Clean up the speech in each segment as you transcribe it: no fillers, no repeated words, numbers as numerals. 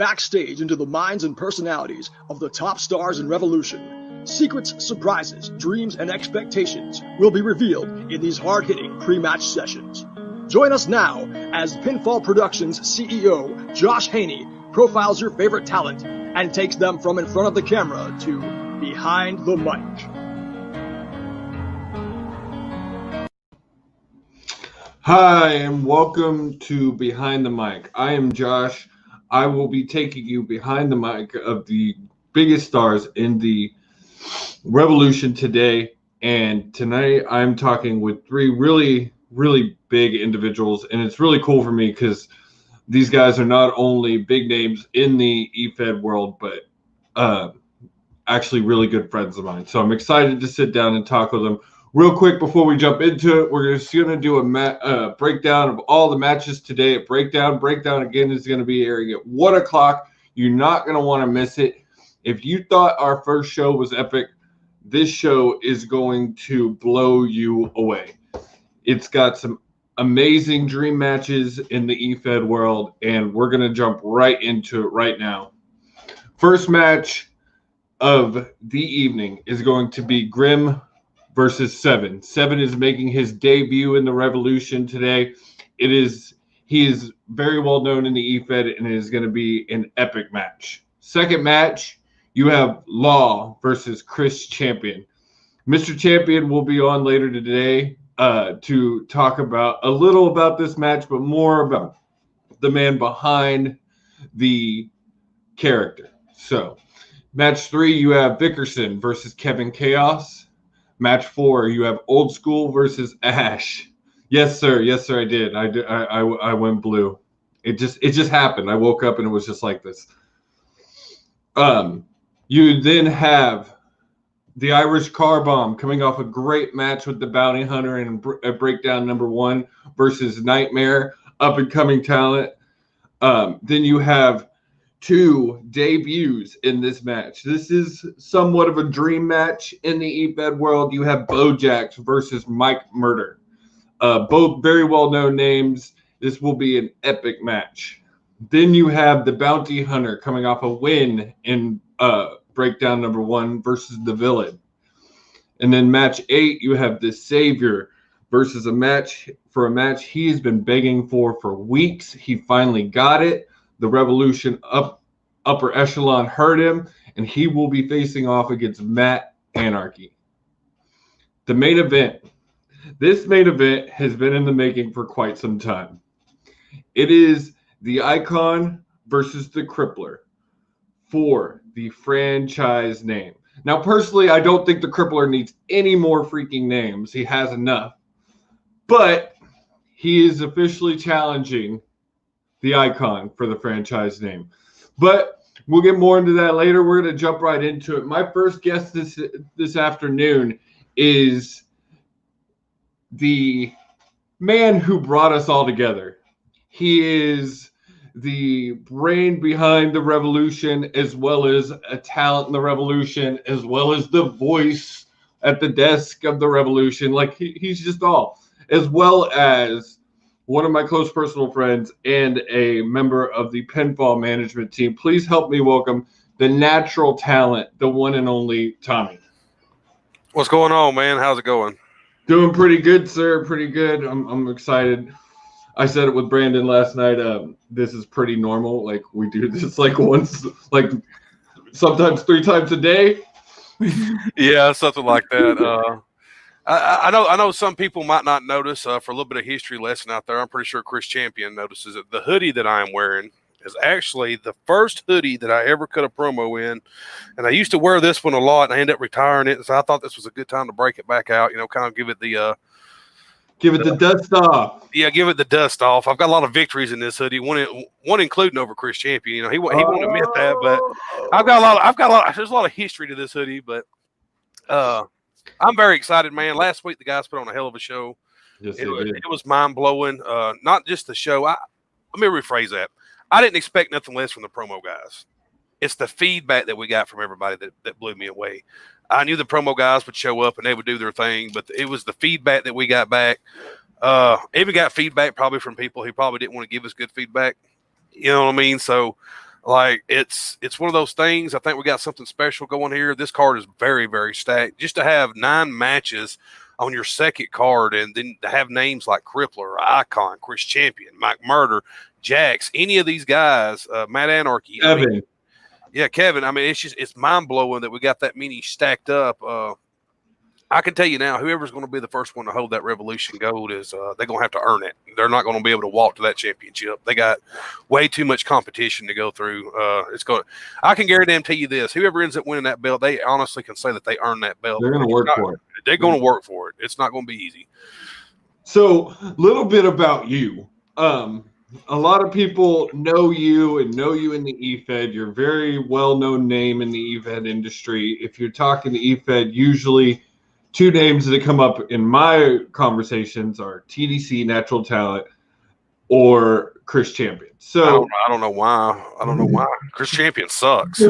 backstage into the minds and personalities of the top stars in Revolution. Secrets, surprises, dreams, and expectations will be revealed in these hard-hitting pre-match sessions. Join us now as PinFall Productions CEO Josh Haney profiles your favorite talent and takes them from in front of the camera to behind the mic. Hi, and welcome to Behind the Mic. I am Josh. I will be taking you behind the mic of the biggest stars in the Revolution today. And tonight I'm talking with three really big individuals. And it's really cool for me because these guys are not only big names in the EFED world, but actually really good friends of mine. So I'm excited to sit down and talk with them. Real quick before we jump into it, we're just going to do a breakdown of all the matches today at Breakdown. Breakdown, again, is going to be airing at 1 o'clock. You're not going to want to miss it. If you thought our first show was epic, this show is going to blow you away. It's got some amazing dream matches in the EFED world, and we're going to jump right into it right now. First match of the evening is going to be Grim versus Seven. Seven is making his debut in the Revolution today. He is very well known in the EFED, and it is going to be an epic match. Second match, you have Law versus Chris Champion. Mr. Champion will be on later today to talk about a little about this match, but more about the man behind the character. So, match 3, you have Vickerson versus Kevin Chaos. Match 4, you have Old School versus Ash. Yes, sir. Yes, sir. I did. I went blue. It just happened. I woke up and it was just like this. You then have the Irish Car Bomb coming off a great match with the Bounty Hunter in Breakdown number 1 versus Nightmare, up and coming talent. Then you have 2 debuts in this match. This is somewhat of a dream match in the EFED world. You have Beaux Jax versus Mike Murder. Both very well-known names. This will be an epic match. Then you have the Bounty Hunter coming off a win in Breakdown number 1 versus the Villain. And then match 8, you have the Savior versus a match he's been begging for weeks. He finally got it. The Revolution upper echelon heard him, and he will be facing off against Matt Anarchy. The main event. This main event has been in the making for quite some time. It is the Icon versus the Crippler for the franchise name. Now, personally, I don't think the Crippler needs any more freaking names. He has enough. But he is officially challenging the Icon for the franchise name. But we'll get more into that later. We're going to jump right into it. My first guest this afternoon is the man who brought us all together. He is the brain behind the Revolution, as well as a talent in the Revolution, as well as the voice at the desk of the Revolution. Like, he's just all. As well as one of my close personal friends and a member of the PinFall management team. Please help me welcome the natural talent, the one and only Tommy. What's going on, man? How's it going? Doing pretty good, sir. Pretty good. I'm excited. I said it with Brandon last night. This is pretty normal. Like, we do this like once, like sometimes 3 times a day. Yeah, something like that. I know some people might not notice. For a little bit of history lesson out there, I'm pretty sure Chris Champion notices it. The hoodie that I am wearing is actually the first hoodie that I ever cut a promo in, and I used to wear this one a lot, and I ended up retiring it. So I thought this was a good time to break it back out. You know, kind of give it the dust off. Yeah, give it the dust off. I've got a lot of victories in this hoodie. One including over Chris Champion. You know, he won't admit that, but I've got a lot. There's a lot of history to this hoodie, but I'm very excited, man. Last week, the guys put on a hell of a show. Yes, it was mind-blowing. Not just the show. Let me rephrase that. I didn't expect nothing less from the promo guys. It's the feedback that we got from everybody that blew me away. I knew the promo guys would show up and they would do their thing, but it was the feedback that we got back. Even got feedback probably from people who probably didn't want to give us good feedback. You know what I mean? So Like it's one of those things. I think we got something special going here. This card is very, very stacked. Just to have 9 matches on your second card, and then to have names like Crippler, Icon, Chris Champion, Mike Murder, Jax, any of these guys, Matt Anarchy, Kevin. Kevin. I mean, it's mind blowing that we got that many stacked up. I can tell you now, whoever's going to be the first one to hold that Revolution Gold is they're going to have to earn it. They're not going to be able to walk to that championship. They got way too much competition to go through. I can guarantee you this: whoever ends up winning that belt, they honestly can say that they earned that belt. They're going to work for it. They're going to work for it. It's not going to be easy. So, a little bit about you. A lot of people know you and know you in the EFED. You're a very well-known name in the EFED industry. If you're talking to EFED, usually 2 names that come up in my conversations are TDC, Natural Talent, or Chris Champion. So I don't know why. Chris Champion sucks.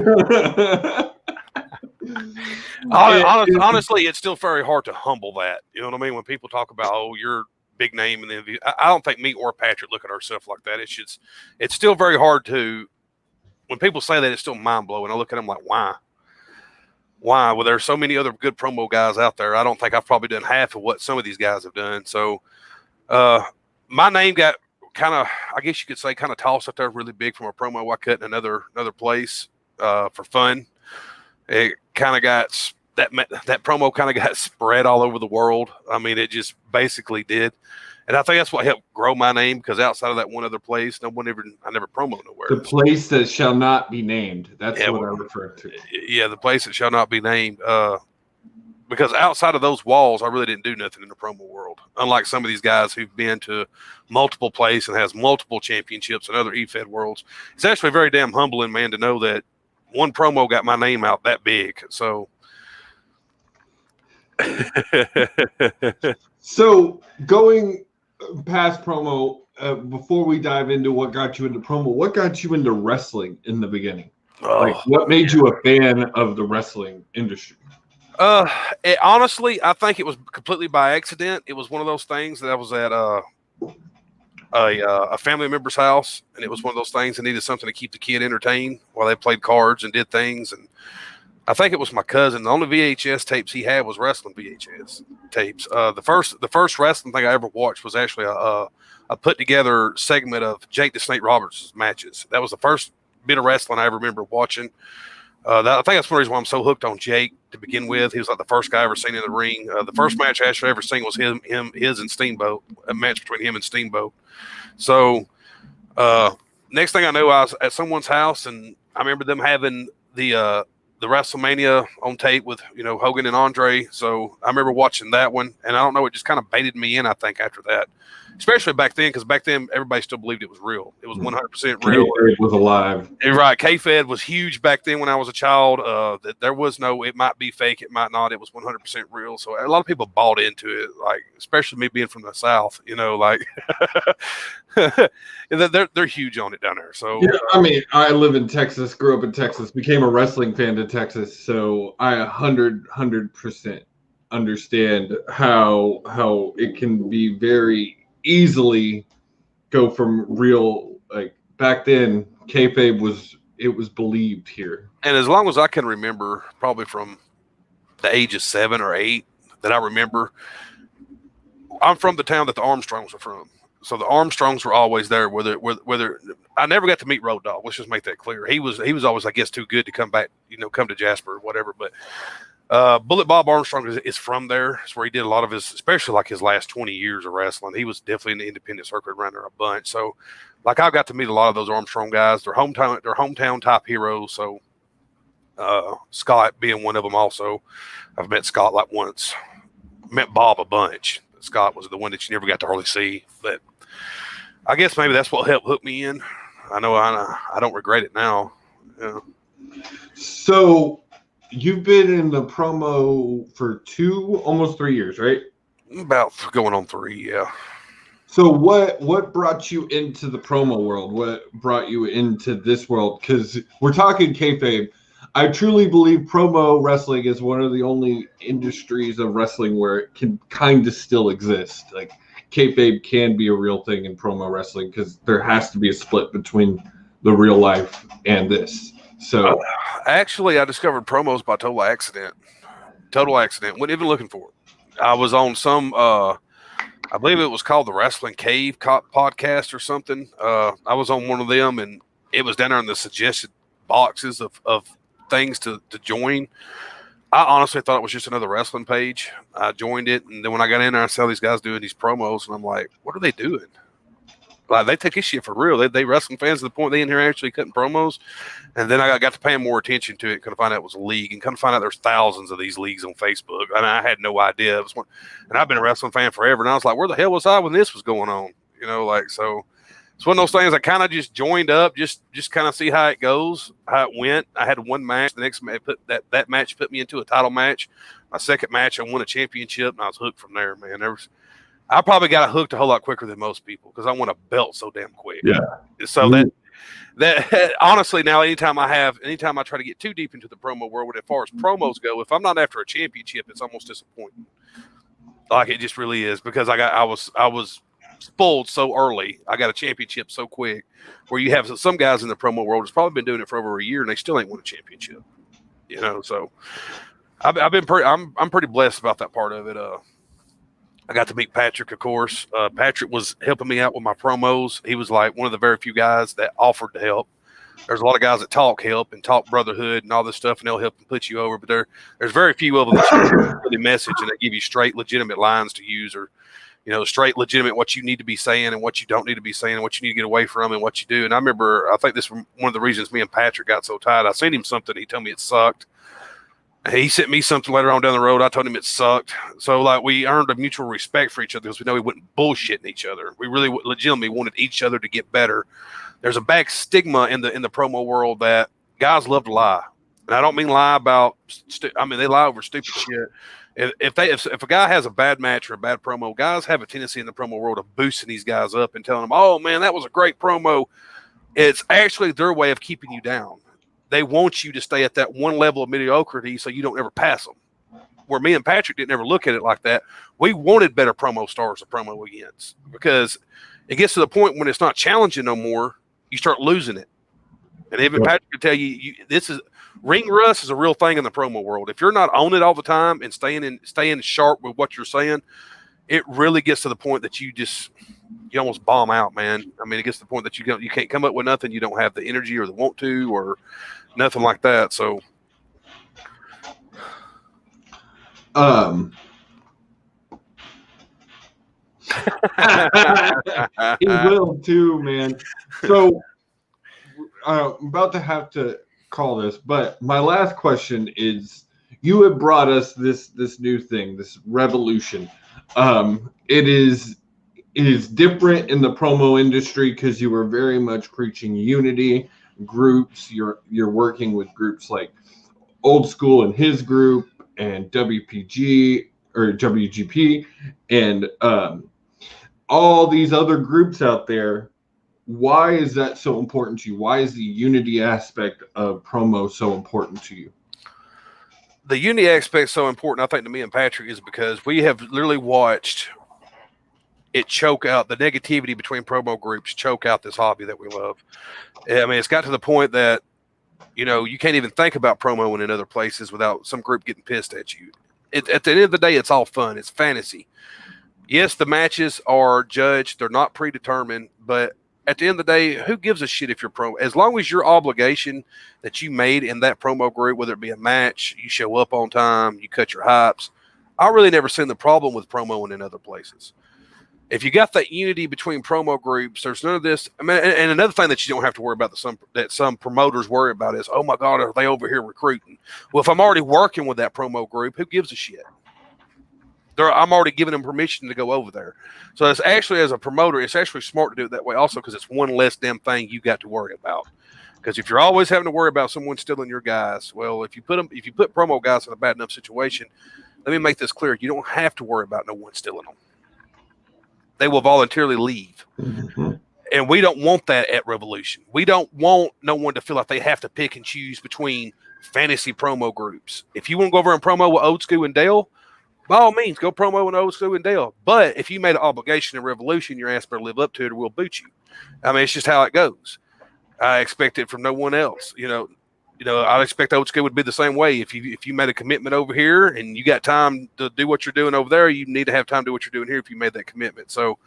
Honestly, it's still very hard to humble that. You know what I mean? When people talk about, oh, you're big name, and then I don't think me or Patrick look at ourselves like that. It's still very hard to. When people say that, it's still mind blowing. I look at them like, why? Why? Well, there's so many other good promo guys out there. I don't think I've probably done half of what some of these guys have done. So, my name got kind of, I guess you could say, kind of tossed up there really big from a promo I cut in another place for fun. It kind of got that promo kind of got spread all over the world. I mean, it just basically did. And I think that's what helped grow my name, because outside of that one other place, I never promoted nowhere. The place that shall not be named. That's what I refer to. Yeah, the place that shall not be named. Because outside of those walls, I really didn't do nothing in the promo world. Unlike some of these guys who've been to multiple places and has multiple championships and other EFED worlds. It's actually very damn humbling, man, to know that one promo got my name out that big. So. So going past promo, before we dive into what got you into promo, what got you into wrestling in the beginning? What made you a fan of the wrestling industry? Honestly, I think it was completely by accident. It was one of those things that I was at a family member's house, and it was one of those things that needed something to keep the kid entertained while they played cards and did things. And I think it was my cousin. The only VHS tapes he had was wrestling VHS tapes. The first wrestling thing I ever watched was actually a put together segment of Jake the Snake Roberts' matches. That was the first bit of wrestling I ever remember watching. I think that's one reason why I'm so hooked on Jake to begin with. He was like the first guy I ever seen in the ring. The first match I actually ever seen was his and Steamboat, a match between him and Steamboat. So next thing I know, I was at someone's house, and I remember them having the WrestleMania on tape with, Hogan and Andre. So I remember watching that one, and I don't know, it just kind of baited me in, I think, after that. Especially back then, because back then everybody still believed it was real. It was 100% real. Kayfabe was alive. Right. K-Fed was huge back then when I was a child. That there was no, it might be fake, it might not. It was 100% real. So a lot of people bought into it, like, especially me being from the South, they're huge on it down there. So, yeah, I mean, I live in Texas, grew up in Texas, became a wrestling fan to Texas. So I 100% understand how it can be very easily go from real, like back then kayfabe was believed here. And as long as I can remember, probably from the age of 7 or 8 that I remember, I'm from the town that the Armstrongs are from. So the Armstrongs were always there. Whether I never got to meet Road Dogg. Let's just make that clear. He was always, I guess, too good to come back, come to Jasper or whatever. But Bullet Bob Armstrong is from there. It's where he did a lot of his, especially like his last 20 years of wrestling. He was definitely in the independent circuit around there a bunch. So, like, I got to meet a lot of those Armstrong guys. They're hometown type heroes. So, Scott being one of them. Also, I've met Scott like once. Met Bob a bunch. Scott was the one that you never got to hardly see. But I guess maybe that's what helped hook me in. I know I don't regret it now. Yeah. So. You've been in the promo for almost 3 years, right? About going on 3, yeah. So what brought you into the promo world? What brought you into this world? Because we're talking kayfabe. I truly believe promo wrestling is one of the only industries of wrestling where it can kind of still exist. Like, kayfabe can be a real thing in promo wrestling because there has to be a split between the real life and this. So actually, I discovered promos by total accident. Total accident. Wasn't even looking for it. I was on some, I believe it was called the Wrestling Cave podcast or something. I was on one of them, and it was down there in the suggested boxes of things to join. I honestly thought it was just another wrestling page. I joined it, and then when I got in there, I saw these guys doing these promos, and I'm like, what are they doing? Like, they take this shit for real. They wrestling fans to the point they in here actually cutting promos. And then I got to paying more attention to it. Kind of find out it was a league, and kind of find out there's thousands of these leagues on Facebook. And I had no idea. It was one, and I've been a wrestling fan forever. And I was like, where the hell was I when this was going on? You know, like, so it's one of those things I kind of just joined up, just kind of see how it goes, how it went. I had one match. The next match that match put me into a title match. My second match, I won a championship, and I was hooked from there, man. I probably got hooked a whole lot quicker than most people because I won a belt so damn quick. yeah. So that honestly, now anytime I try to get too deep into the promo world, as far as promos go, if I'm not after a championship, it's almost disappointing. Like, it just really is, because I was spoiled so early. I got a championship so quick, where you have some guys in the promo world that's probably been doing it for over a year and they still ain't won a championship. You know, so I'm pretty blessed about that part of it. I got to meet Patrick, of course. Patrick was helping me out with my promos. He was like one of the very few guys that offered to help. There's a lot of guys that talk help and talk brotherhood and all this stuff, and they'll help and put you over. But there's very few of them that really message and they give you straight, legitimate lines to use, or, you know, straight, legitimate what you need to be saying and what you don't need to be saying and what you need to get away from and what you do. And I remember, I think this was one of the reasons me and Patrick got so tight. I sent him something. He told me it sucked. He sent me something later on down the road. I told him it sucked. So, like, we earned a mutual respect for each other because we know we wouldn't bullshitting each other. We really legitimately wanted each other to get better. There's a back stigma in the promo world that guys love to lie. And I don't mean lie about they lie over stupid shit. If a guy has a bad match or a bad promo, guys have a tendency in the promo world of boosting these guys up and telling them, oh, man, that was a great promo. It's actually their way of keeping you down. They want you to stay at that one level of mediocrity so you don't ever pass them. Where me and Patrick didn't ever look at it like that. We wanted better promo stars to promo against, because it gets to the point when it's not challenging no more, you start losing it. And even Patrick can tell you, this is ring rust is a real thing in the promo world. If you're not on it all the time and staying sharp with what you're saying, it really gets to the point that you almost bomb out, man. I mean, it gets to the point that you can't come up with nothing. You don't have the energy or the want to or nothing like that. So, he will too, man. So, I'm about to have to call this, but my last question is: you have brought us this new thing, this revolution. It is different in the promo industry because you were very much preaching unity. Groups, you're working with groups like Old School and his group, and WPG or WGP, and all these other groups out there. Why is that so important to you? Why is the unity aspect of promo so important to you? The unity aspect so important, I think, to me and Patrick, is because we have literally watched it choke out the negativity between promo groups, choke out this hobby that we love. I mean, it's got to the point that, you know, you can't even think about promoing in other places without some group getting pissed at you. At the end of the day, it's all fun. It's fantasy. Yes, the matches are judged. They're not predetermined, but at the end of the day, who gives a shit if you're promo? As long as your obligation that you made in that promo group, whether it be a match, you show up on time, you cut your hypes. I really never seen the problem with promoing in other places. If you got that unity between promo groups, there's none of this. I mean, and another thing that you don't have to worry about that some promoters worry about is, oh my God, are they over here recruiting? Well, if I'm already working with that promo group, who gives a shit? I'm already giving them permission to go over there. So it's actually, as a promoter, it's actually smart to do it that way also, because it's one less damn thing you got to worry about. Because if you're always having to worry about someone stealing your guys, well, if you put promo guys in a bad enough situation, let me make this clear: you don't have to worry about no one stealing them. They will voluntarily leave. Mm-hmm. And we don't want that at Revolution. We don't want no one to feel like they have to pick and choose between fantasy promo groups. If you want to go over and promo with Old School and Dale, by all means, go promo with Old School and Dale. But if you made an obligation in Revolution, your ass better live up to it or we'll boot you. I mean, it's just how it goes. I expect it from no one else. I expect old school would be the same way. If you made a commitment over here and you got time to do what you're doing over there, you need to have time to do what you're doing here if you made that commitment. So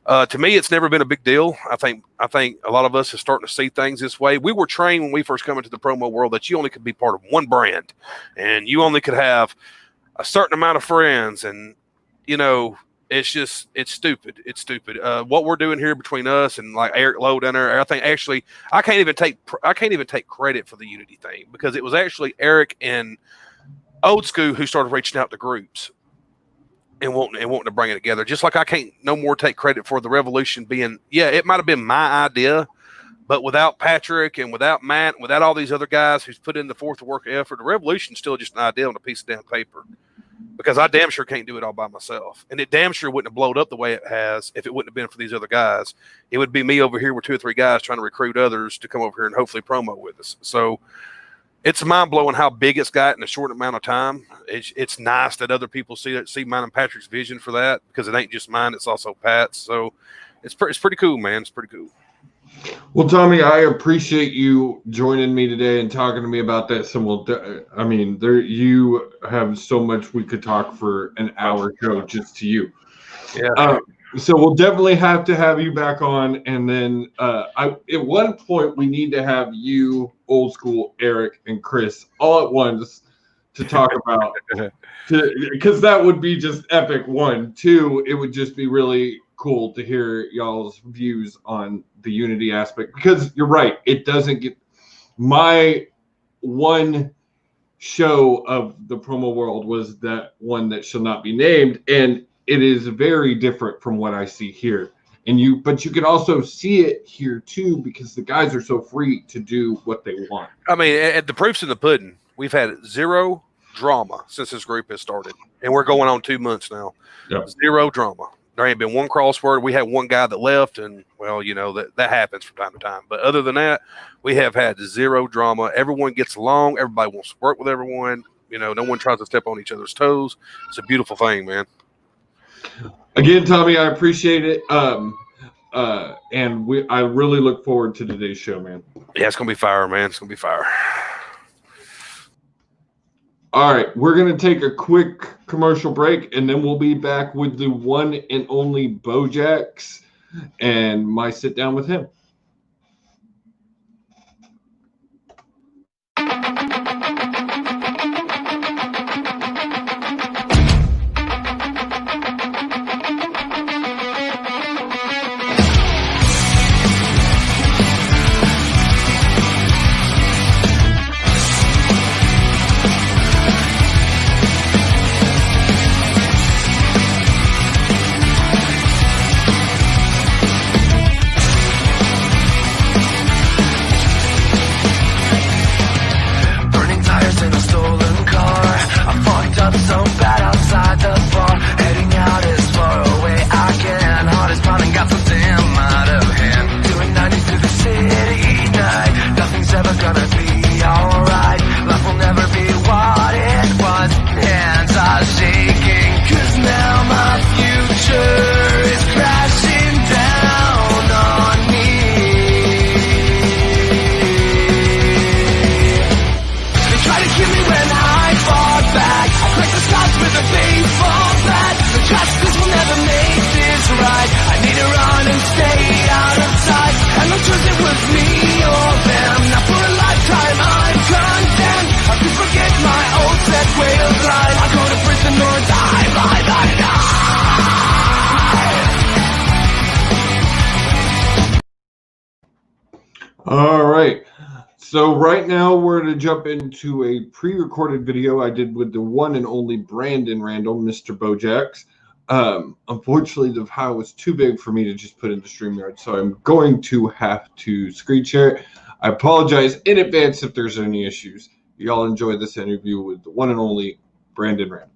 to me, it's never been a big deal. I think a lot of us are starting to see things this way. We were trained when we first come into the promo world that you only could be part of one brand and you only could have a certain amount of friends. And, it's stupid. It's stupid. What we're doing here between us and like Eric Lowe down there, I think actually I can't even take credit for the unity thing because it was actually Eric and Old School who started reaching out to groups and wanting to bring it together. Just like I can't no more take credit for the revolution being, it might have been my idea, but without Patrick and without Matt, and without all these other guys who's put in the forth work effort, the revolution's still just an idea on a piece of damn paper. Because I damn sure can't do it all by myself. And it damn sure wouldn't have blown up the way it has if it wouldn't have been for these other guys. It would be me over here with 2 or 3 guys trying to recruit others to come over here and hopefully promo with us. So it's mind-blowing how big it's got in a short amount of time. It's nice that other people see mine and Patrick's vision for that because it ain't just mine, it's also Pat's. So it's pretty cool, man. It's pretty cool. Well, Tommy, I appreciate you joining me today and talking to me about this. And you have so much we could talk for an hour show just to you. Yeah. So we'll definitely have to have you back on. And then at one point we need to have you, Old School, Eric, and Chris all at once to talk about because that would be just epic. 1, 2, it would just be really cool to hear y'all's views on the unity aspect because you're right, it doesn't get my one show of the promo world was that one that shall not be named, and it is very different from what I see here. But you can also see it here too because the guys are so free to do what they want. I mean, the proof's in the pudding. We've had 0 drama since this group has started, and we're going on 2 months now. Yep. 0 drama. There ain't been one crossword. We had one guy that left, and well, that happens from time to time. But other than that, we have had 0 drama. Everyone gets along. Everybody wants to work with everyone. No one tries to step on each other's toes. It's a beautiful thing, man. Again, Tommy, I appreciate it. And I really look forward to today's show, man. Yeah, it's gonna be fire, man. It's gonna be fire. All right, we're going to take a quick commercial break, and then we'll be back with the one and only Beaux Jax and my sit down with him. All right. So right now we're going to jump into a pre-recorded video I did with the one and only Brandon Randall, Mr. Beaux Jax. Unfortunately, the file was too big for me to just put into StreamYard, so I'm going to have to screen share it. I apologize in advance if there's any issues. Y'all enjoy this interview with the one and only Brandon Randall.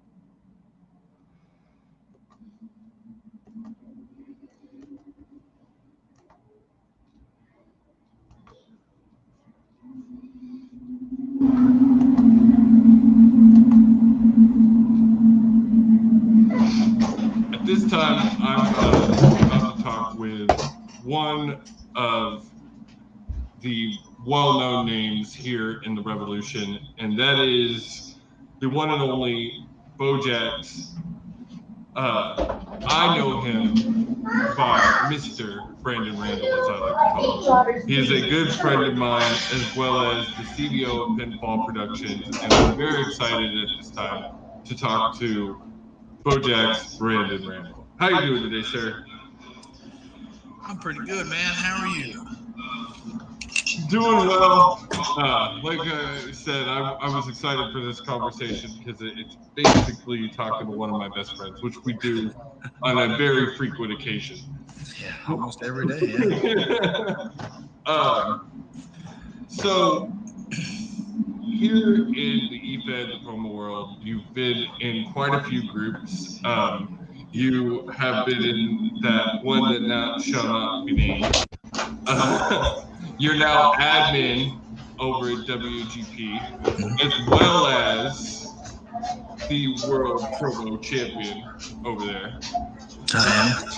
At this time, I'm about to talk with one of the well-known names here in the Revolution, and that is the one and only Beaux Jax. I know him by Mr. Brandon Randall, as I like to call him. He is a good friend of mine, as well as the CBO of PinFall Productions, and I'm very excited at this time to talk to Beaux Jax, Brandon Randall. How you doing today, sir? I'm pretty good, man. How are you? Doing well. Like I said, I was excited for this conversation because it's basically talking to one of my best friends, which we do on a very frequent occasion. Yeah, almost every day. Yeah. So here in the EFED, the promo world, you've been in quite a few groups. You have been in that one that now shall not be named. You're now admin over at WGP, as well as the world promo champion over there. I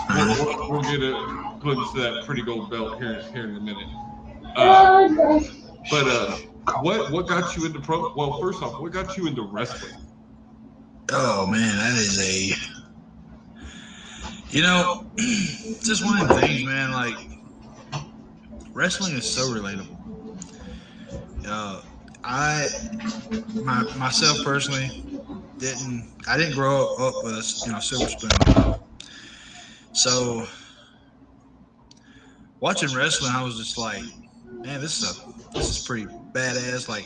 am. We'll get a glimpse of that pretty gold belt here in a minute. What got you into pro? Well, first off, what got you into wrestling? Oh man, that is just one of the things, man. Like wrestling is so relatable. Myself personally didn't grow up with a silver spoon in my mouth. So watching wrestling, I was just like, man, this is pretty badass. Like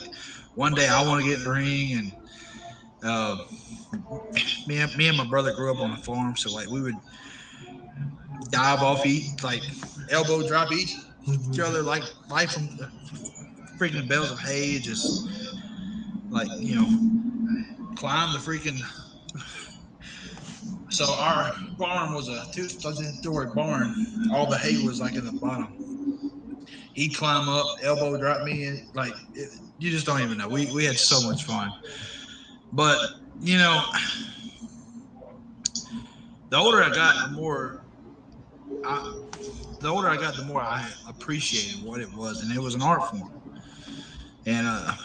one day I want to get in the ring, and me and my brother grew up on a farm, so like we would dive off like elbow drop each other like from the freaking bales of hay, just like climb the freaking. So our barn was a two-story barn. All the hay was like in the bottom. He'd climb up, elbow drop me, and you just don't even know. We had so much fun. But the older I got, the more I appreciated what it was, and it was an art form. And I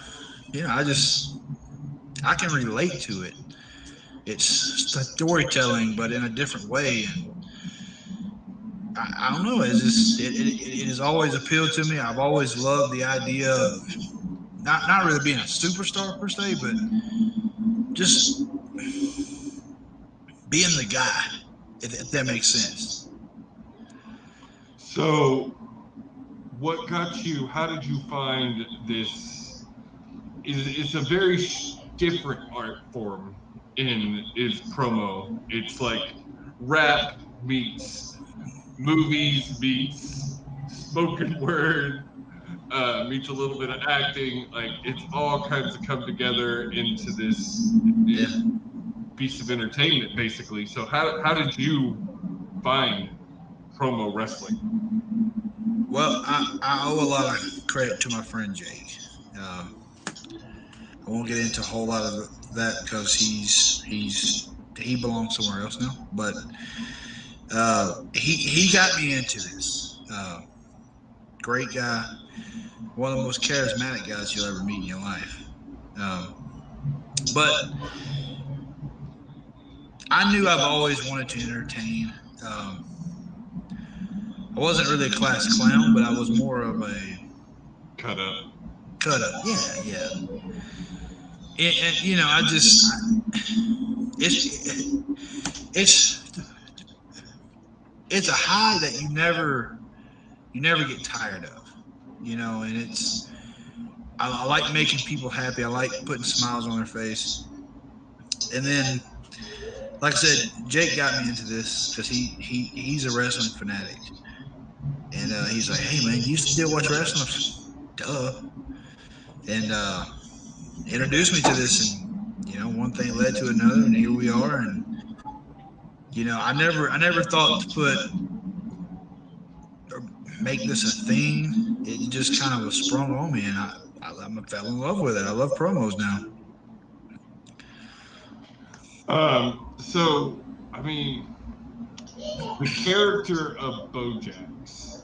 can relate to it. It's storytelling, but in a different way. And I don't know. It has always appealed to me. I've always loved the idea of not really being a superstar per se, but just being the guy, if that makes sense. So, what got you? How did you find this? It's a very different art form is promo. It's like rap meets movies meets spoken word meets a little bit of acting. Like it's all kinds of come together into this piece of entertainment, basically. So how did you find promo wrestling? Well, I owe a lot of credit to my friend Jake. I won't get into a whole lot of that because he belongs somewhere else now. But he got me into this. Great guy, one of the most charismatic guys you'll ever meet in your life. But I knew I've always wanted to entertain. I wasn't really a class clown, but I was more of a cut up. Yeah. And I just it's a high that you never get tired of, and it's I like making people happy. I like putting smiles on their face. And then, like I said, Jake got me into this because he's a wrestling fanatic. And he's like, hey, man, you still watch wrestling? Duh. And introduced me to this, and, one thing led to another, and here we are. And, I never thought to put or make this a thing. It just kind of was sprung on me, and I fell in love with it. I love promos now. So, I mean, the character of Beaux Jax,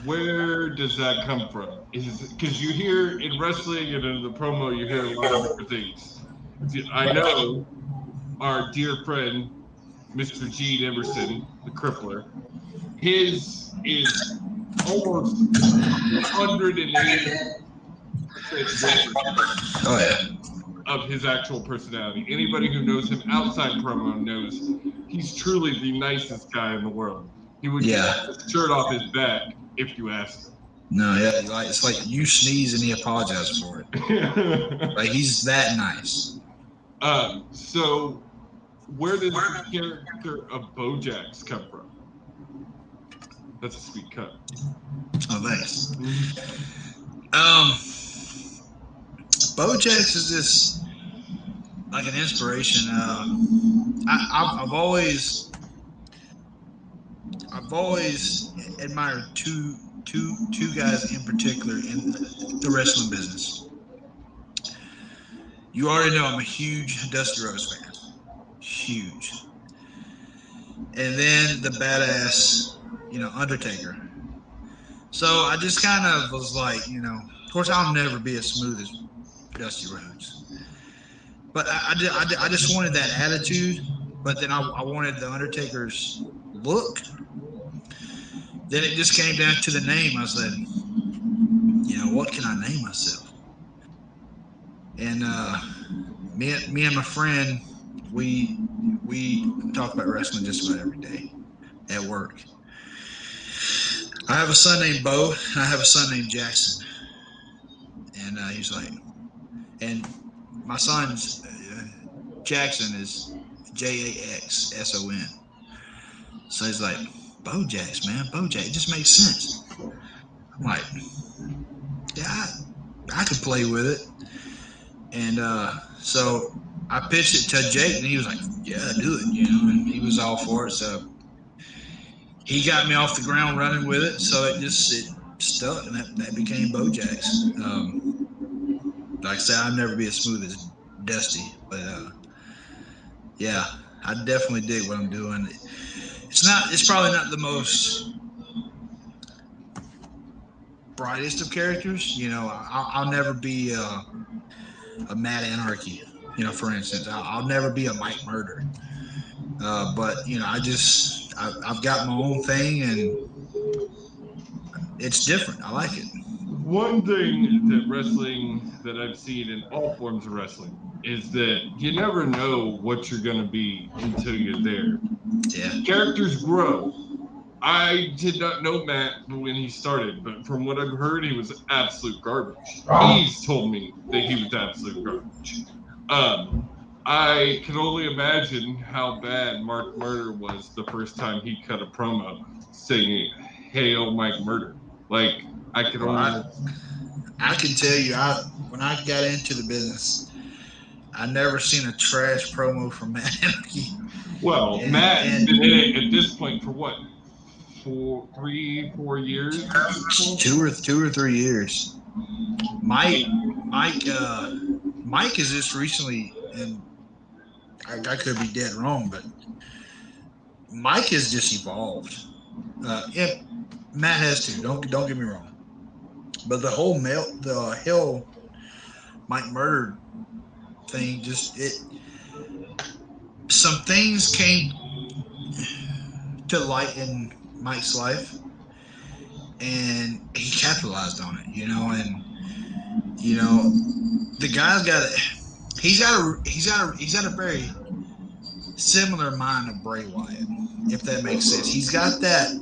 Where does that come from? Because you hear in wrestling and in the promo, you hear a lot of different things. I know our dear friend, Mr. Gene Emerson, the Crippler, his is almost 180% of his actual personality. Anybody who knows him outside promo knows he's truly the nicest guy in the world. He would get his shirt off his back if you asked him. No, yeah, it's like you sneeze and he apologizes for it. Like he's that nice. So where does the character of Beaux Jax come from? That's a sweet cut. Oh, thanks. Beaux Jax is just like an inspiration. I've always admired two guys in particular in the wrestling business. You already know I'm a huge Dusty Rhodes fan. Huge. And then the badass, Undertaker. So I just kind of was like, of course I'll never be as smooth as Dusty Rhodes. But I just wanted that attitude, but then I wanted the Undertaker's look. Then it just came down to the name. I said, what can I name myself? And me and my friend, we talk about wrestling just about every day at work. I have a son named Beau, and I have a son named Jackson. And he's like, and my son's Jackson is Jaxson. So he's like, Beaux Jax, man, Beaux Jax. It just makes sense. I'm like, yeah, I could play with it. And so I pitched it to Jake, and he was like, yeah, do it, and he was all for it. So he got me off the ground running with it. So it stuck, and that became Beaux Jax. Like I said, I'll never be as smooth as Dusty, but yeah, I definitely dig what I'm doing. It's probably not the most brightest of characters. I'll never be a Mad Anarchy. For instance, I'll never be a Mike Murder. But I've got my own thing, and it's different. I like it. One thing that wrestling that I've seen in all forms of wrestling is that you never know what you're going to be until you're there. Yeah. Characters grow. I did not know Matt when he started, but from what I've heard, he was absolute garbage. He's told me that he was absolute garbage. I can only imagine how bad Mark Murder was the first time he cut a promo saying, "Hail Mike Murder." Like, I can only... I can tell you, when I got into the business, I never seen a trash promo from Matt Anarchy. Well, Matt's been in it at this point for what? 4 years? 2 or 3 years. Mike is just recently, and I could be dead wrong, but Mike has just evolved. Yeah, Matt has too. Don't get me wrong. But the whole Mike Murder thing, some things came to light in Mike's life, and he capitalized on it, and the guy's he's got a very similar mind of Bray Wyatt, if that makes sense. He's got that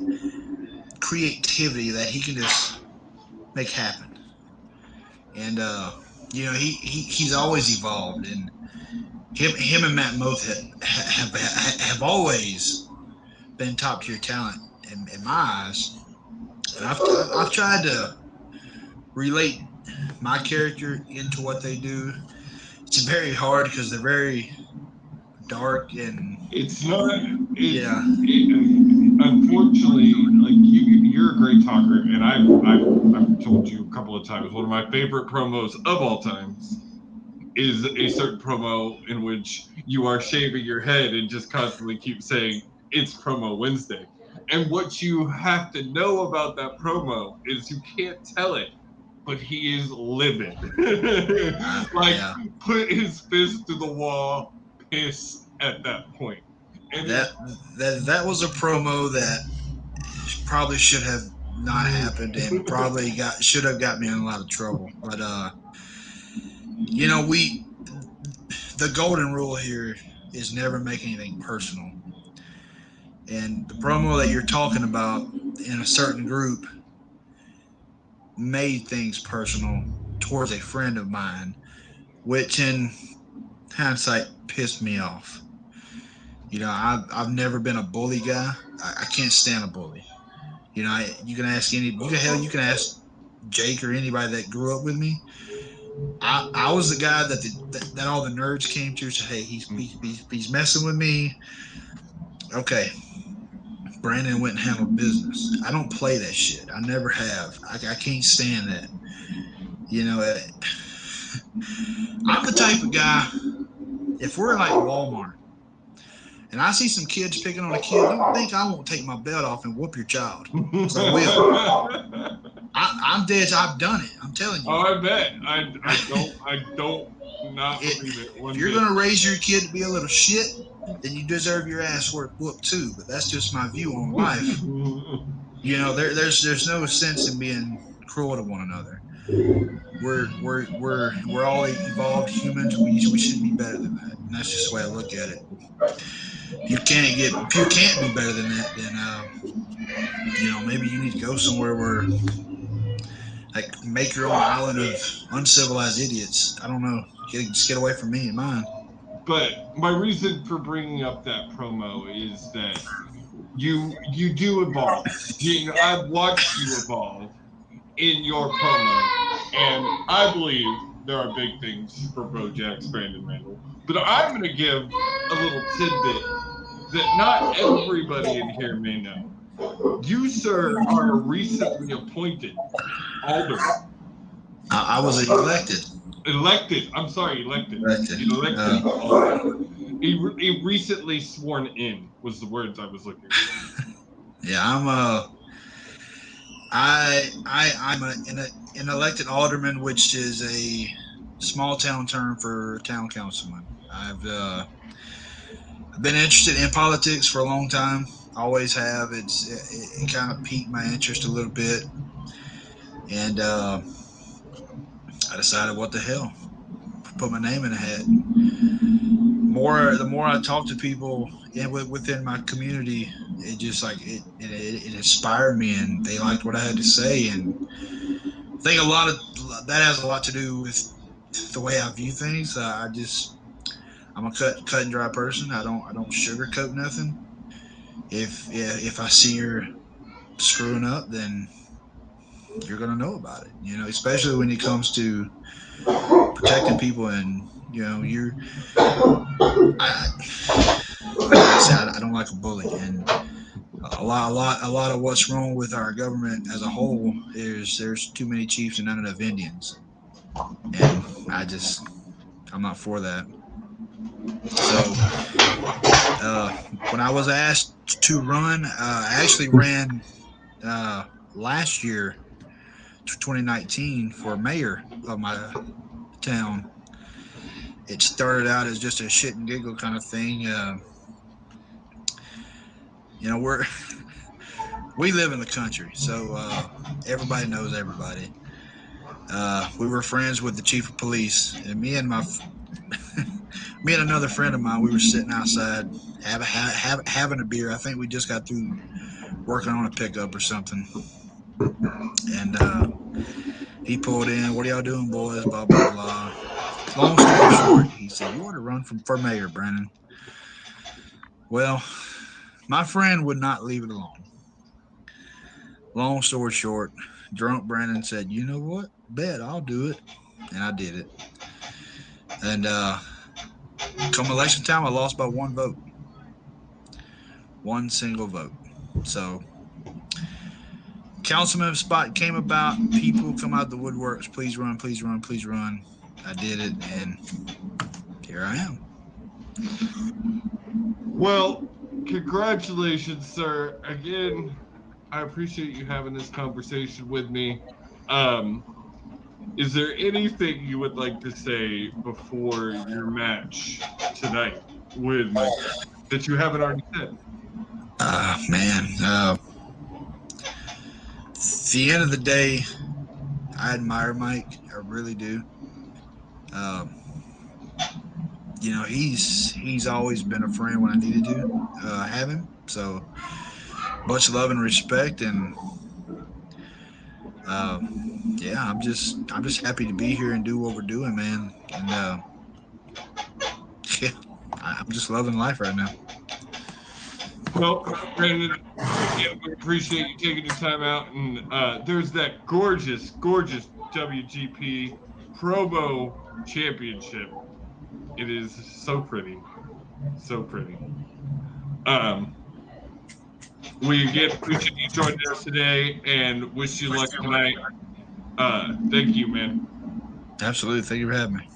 creativity that he can just make happen, and he's always evolved, and him and Matt both have always been top tier talent in my eyes. And I've tried to relate my character into what they do. It's very hard because they're very dark, and it's not. Yeah. Unfortunately, like you're a great talker, and I've told you a couple of times, one of my favorite promos of all times is a certain promo in which you are shaving your head and just constantly keep saying it's Promo Wednesday. And what you have to know about that promo is you can't tell it, but he is livid. Put his fist to the wall, pissed at that point. And that was a promo that probably should have not happened and probably should have got me in a lot of trouble. But the golden rule here is never make anything personal. And the promo that you're talking about in a certain group made things personal towards a friend of mine, which in hindsight pissed me off. I've never been a bully guy. I can't stand a bully. You can ask you can ask Jake or anybody that grew up with me. I was the guy that all the nerds came to and said, hey, he's messing with me. Okay. Brandon went and handled business. I don't play that shit. I never have. I can't stand that. I'm the type of guy, if we're like Walmart and I see some kids picking on a kid, don't think I won't take my belt off and whoop your child. So I will. I'm dead. I've done it. I'm telling you. Oh, I bet. I don't not believe it. If you're going to raise your kid to be a little shit, then you deserve your ass whooped too. But that's just my view on life. There's no sense in being cruel to one another. We're all evolved humans. We should be better than that. And that's just the way I look at it. If you can't be better than that, then maybe you need to go somewhere where make your own island of uncivilized idiots. I don't know. Just get away from me and mine. But my reason for bringing up that promo is that you do evolve. I've watched you evolve in your promo, and I believe there are big things for Beaux Jax, Brandon Randall. But I'm going to give a little tidbit that not everybody in here may know. You, sir, are a recently appointed alderman. I was elected. Elected. He recently sworn in was the words I was looking for. Yeah, I'm an elected alderman, which is a small town term for town councilman. I've been interested in politics for a long time. Always have. It kind of piqued my interest a little bit, and I decided, what the hell, put my name in a hat. The more I talk to people within my community, it just it inspired me, and they liked what I had to say, and I think a lot of that has a lot to do with the way I view things. I'm a cut and dry person. I don't sugarcoat nothing. If I see you're screwing up, then you're gonna know about it. Especially when it comes to protecting people, and I don't like a bully, and a lot of what's wrong with our government as a whole is there's too many chiefs and not enough Indians, and I'm not for that. So when I was asked to run, I actually ran last year, 2019, for mayor of my town. It started out as just a shit and giggle kind of thing. We live in the country, so everybody knows everybody. We were friends with the chief of police, and me and another friend of mine, we were sitting outside having a beer. I think we just got through working on a pickup or something, and he pulled in. What are y'all doing, boys? Blah blah blah. Long story short, he said, "You want to run for mayor, Brandon?" Well, my friend would not leave it alone. Long story short, drunk Brandon said, "You know what? Bet I'll do it," and I did it. And come election time, I lost by one vote, one single vote. So, councilman spot came about. People come out the woodworks. Please run, please run, please run. I did it, and here I am. Well, Congratulations, sir. Again, I appreciate you having this conversation with me. Is there anything you would like to say before your match tonight with Mike that you haven't already said? Man. At the end of the day, I admire Mike. I really do. He's always been a friend when I needed to have him. So much love and respect, and I'm just happy to be here and do what we're doing, man. And I'm just loving life right now. Well, Brandon, again, we appreciate you taking your time out. And there's that gorgeous WGP Promo Championship. It is so pretty. So pretty. We again appreciate you joining us today and wish you luck tonight. Thank you, man. Absolutely. Thank you for having me.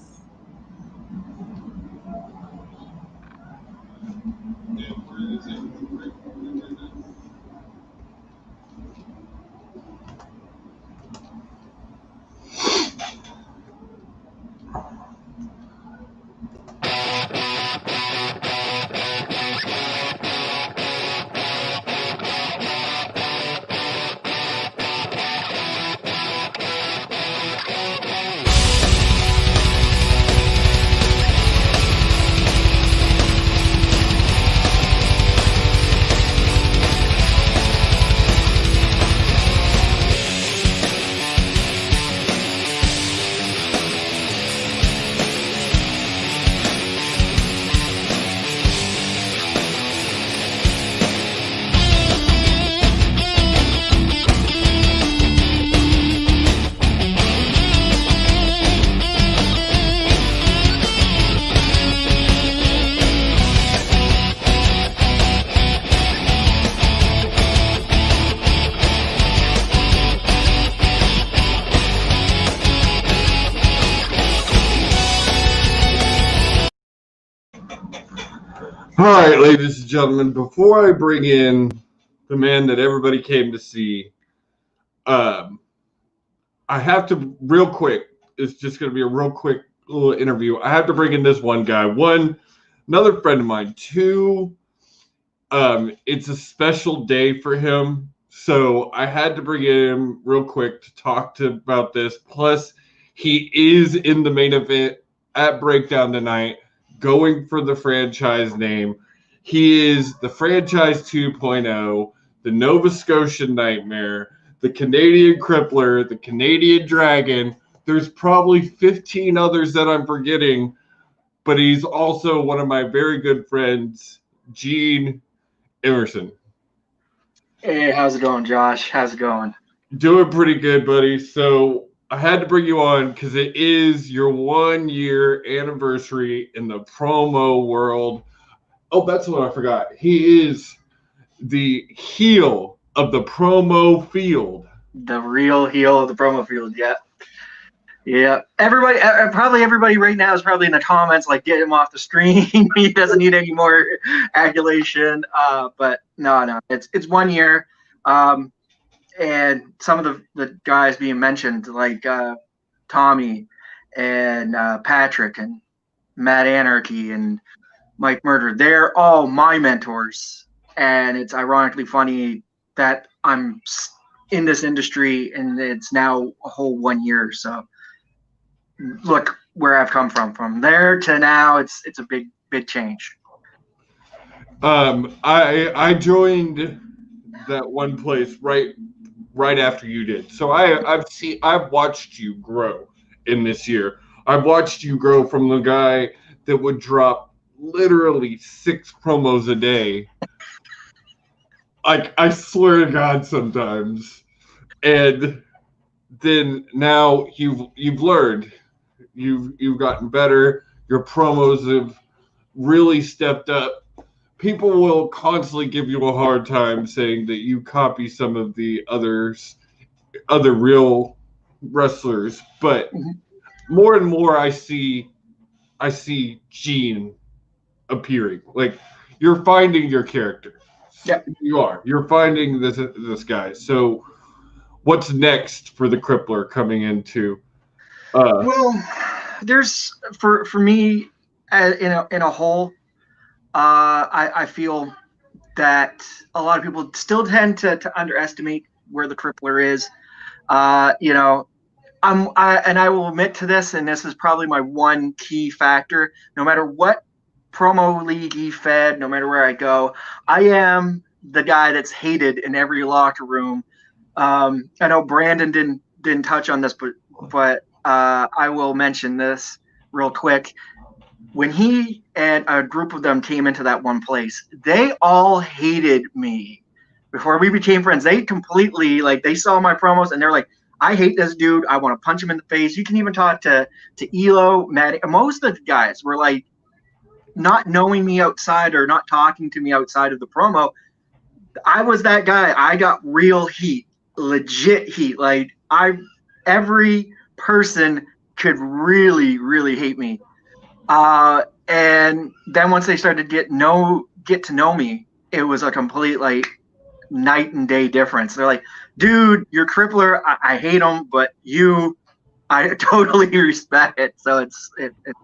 All right, ladies and gentlemen, before I bring in the man that everybody came to see, I have to, real quick, it's just going to be a real quick little interview. I have to bring in this one guy. One, another friend of mine. Two, it's a special day for him. So I had to bring him real quick to talk about this. Plus, he is in the main event at Breakdown tonight, going for the franchise name. He is the Franchise 2.0, the Nova Scotian Nightmare, the Canadian Crippler, the Canadian Dragon. There's probably 15 others that I'm forgetting, but he's also one of my very good friends, Gene Emerson. Hey, how's it going, Josh? How's it going? Doing pretty good, buddy. So I had to bring you on because it is your 1 year anniversary in the promo world. Oh, that's what I forgot. He is the heel of the promo field. The real heel of the promo field, yeah. Yeah. Everybody right now is probably in the comments like, get him off the screen. He doesn't need any more adulation. But no, it's 1 year. And some of the guys being mentioned, like Tommy and Patrick and Matt Anarchy and Mike Murder, they're all my mentors. And it's ironically funny that I'm in this industry and it's now a whole 1 year. So look where I've come from there to now. It's a big change. I joined that one place right after you did. So I've watched you grow in this year. I've watched you grow from the guy that would drop literally 6 promos a day. Like, I swear to God, sometimes. And then now you've learned. You've gotten better. Your promos have really stepped up. People will constantly give you a hard time saying that you copy some of the other real wrestlers, but more and more I see Gene appearing. Like, you're finding your character. Yeah. You are. You're finding this guy. So what's next for the Crippler coming into Well, there's for me in a whole, I feel that a lot of people still tend to underestimate where the Crippler is. You know, I will admit to this, and this is probably my one key factor. No matter what promo league he fed, no matter where I go, I am the guy that's hated in every locker room. I know Brandon didn't touch on this, but I will mention this real quick. When he and a group of them came into that one place, they all hated me. Before we became friends, they completely, like, they saw my promos and they're like, I hate this dude. I want to punch him in the face. You can even talk to Elo, Matt. Most of the guys were like, not knowing me outside or not talking to me outside of the promo. I was that guy. I got real heat, legit heat. Like, every person could really, really hate me. And then once they started get to know me, it was a complete, like, night and day difference. They're like, dude, you're Crippler. I hate him, but I totally respect it. So it's